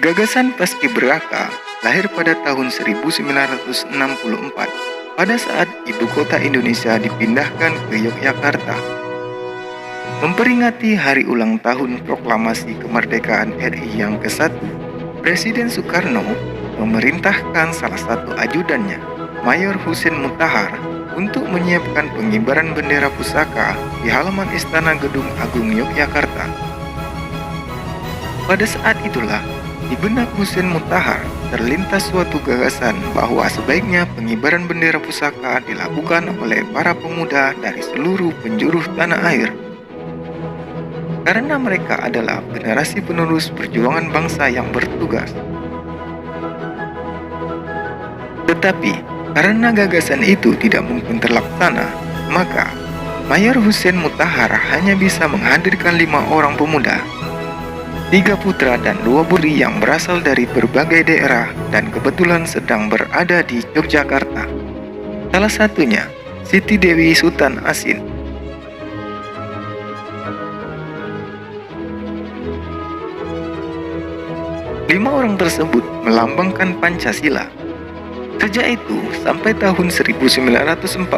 Gagasan Paskibraka lahir pada tahun 1964 pada saat ibu kota Indonesia dipindahkan ke Yogyakarta. Memperingati hari ulang tahun proklamasi kemerdekaan RI yang ke-1, Presiden Soekarno memerintahkan salah satu ajudannya, Mayor Husein Mutahar, untuk menyiapkan pengibaran bendera pusaka di halaman Istana Gedung Agung Yogyakarta. Pada saat itulah, di benak Husein Mutahar terlintas suatu gagasan bahwa sebaiknya pengibaran bendera pusaka dilakukan oleh para pemuda dari seluruh penjuru tanah air. Karena mereka adalah generasi penerus perjuangan bangsa yang bertugas. Tetapi, karena gagasan itu tidak mungkin terlaksana, maka Mayor Husein Mutahar hanya bisa menghadirkan 5 orang pemuda, 3 putra dan 2 putri yang berasal dari berbagai daerah dan kebetulan sedang berada di Yogyakarta. Salah satunya, Siti Dewi Sultan Asin. Lima orang tersebut melambangkan Pancasila. Sejak itu, sampai tahun 1949,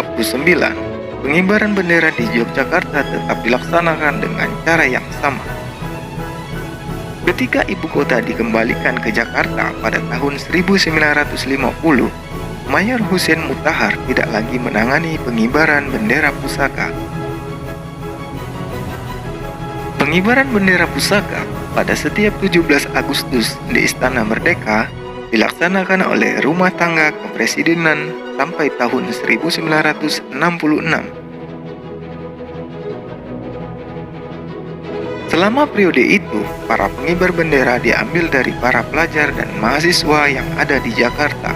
pengibaran bendera di Yogyakarta tetap dilaksanakan dengan cara yang sama. Ketika ibu kota dikembalikan ke Jakarta pada tahun 1950, Mayor Husein Mutahar tidak lagi menangani pengibaran bendera pusaka. Pengibaran bendera pusaka pada setiap 17 Agustus di Istana Merdeka dilaksanakan oleh Rumah Tangga Kepresidenan sampai tahun 1966. Selama periode itu, para pengibar bendera diambil dari para pelajar dan mahasiswa yang ada di Jakarta.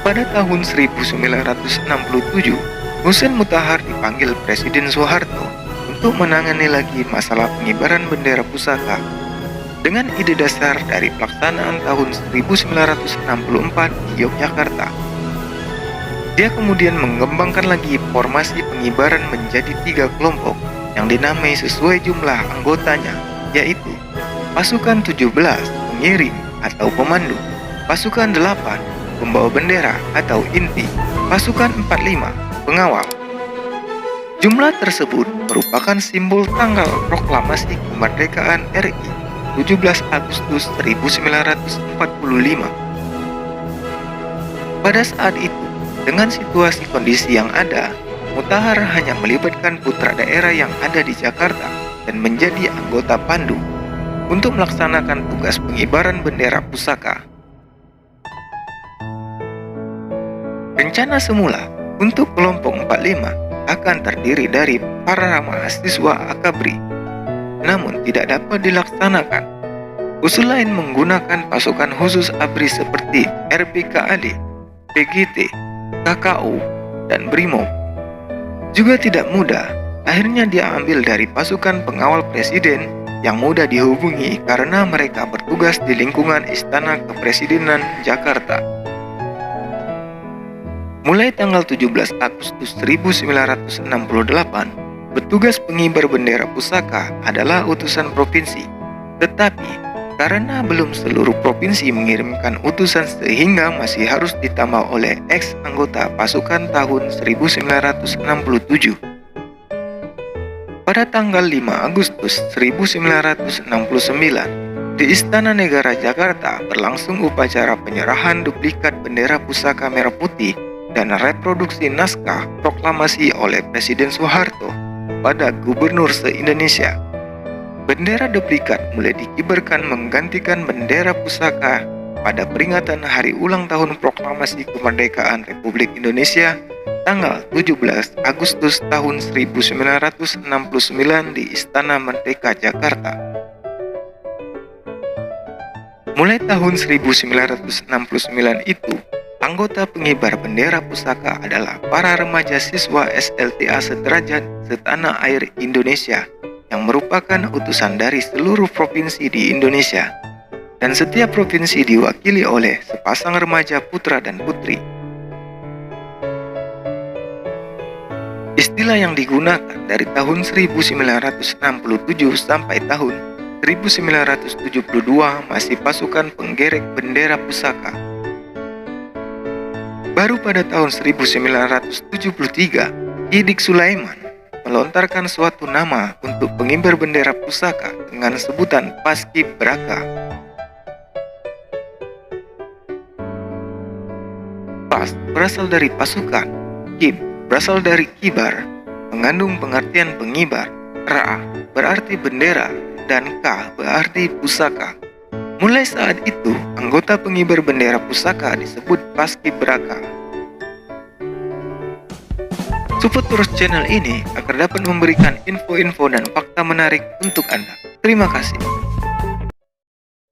Pada tahun 1967, Husein Mutahar dipanggil Presiden Soeharto untuk menangani lagi masalah pengibaran bendera pusaka. Dengan ide dasar dari pelaksanaan tahun 1964 di Yogyakarta, dia kemudian mengembangkan lagi formasi pengibaran menjadi 3 kelompok yang dinamai sesuai jumlah anggotanya, yaitu Pasukan 17 pengiring atau pemandu, Pasukan 8 pembawa bendera atau inti, Pasukan 45 pengawal. Jumlah tersebut merupakan simbol tanggal proklamasi kemerdekaan RI 17 Agustus 1945. Pada saat itu, dengan situasi kondisi yang ada, Mutahar hanya melibatkan putra daerah yang ada di Jakarta dan menjadi anggota pandu untuk melaksanakan tugas pengibaran bendera pusaka. Rencana semula untuk kelompok 45 akan terdiri dari para mahasiswa akabri, namun tidak dapat dilaksanakan. Usul lain menggunakan pasukan khusus ABRI seperti RPKAD, PGT, KKU, dan BRIMOB. Juga tidak mudah, akhirnya dia ambil dari pasukan pengawal presiden yang mudah dihubungi karena mereka bertugas di lingkungan Istana Kepresidenan Jakarta. Mulai tanggal 17 Agustus 1968, petugas pengibar bendera pusaka adalah utusan provinsi. Tetapi, karena belum seluruh provinsi mengirimkan utusan sehingga masih harus ditambah oleh ex-anggota pasukan tahun 1967. Pada tanggal 5 Agustus 1969, di Istana Negara Jakarta berlangsung upacara penyerahan duplikat bendera pusaka merah putih dan reproduksi naskah proklamasi oleh Presiden Soeharto pada gubernur se-Indonesia. Bendera duplikat mulai dikibarkan menggantikan bendera pusaka pada peringatan hari ulang tahun proklamasi kemerdekaan Republik Indonesia tanggal 17 Agustus tahun 1969 di Istana Merdeka Jakarta. Mulai tahun 1969 itu, anggota pengibar bendera pusaka adalah para remaja siswa SLTA sederajat setanah air Indonesia yang merupakan utusan dari seluruh provinsi di Indonesia, dan setiap provinsi diwakili oleh sepasang remaja putra dan putri. Istilah yang digunakan dari tahun 1967 sampai tahun 1972 masih pasukan penggerek bendera pusaka. Baru pada tahun 1973, Ki Sulaiman melontarkan suatu nama untuk pengibar bendera pusaka dengan sebutan Paskibraka. Pas berasal dari pasukan, Kib berasal dari kibar, mengandung pengertian pengibar, Ra berarti bendera, dan K berarti pusaka. Mulai saat itu, anggota pengibar bendera pusaka disebut Paskibraka. Support terus channel ini agar dapat memberikan info-info dan fakta menarik untuk Anda. Terima kasih.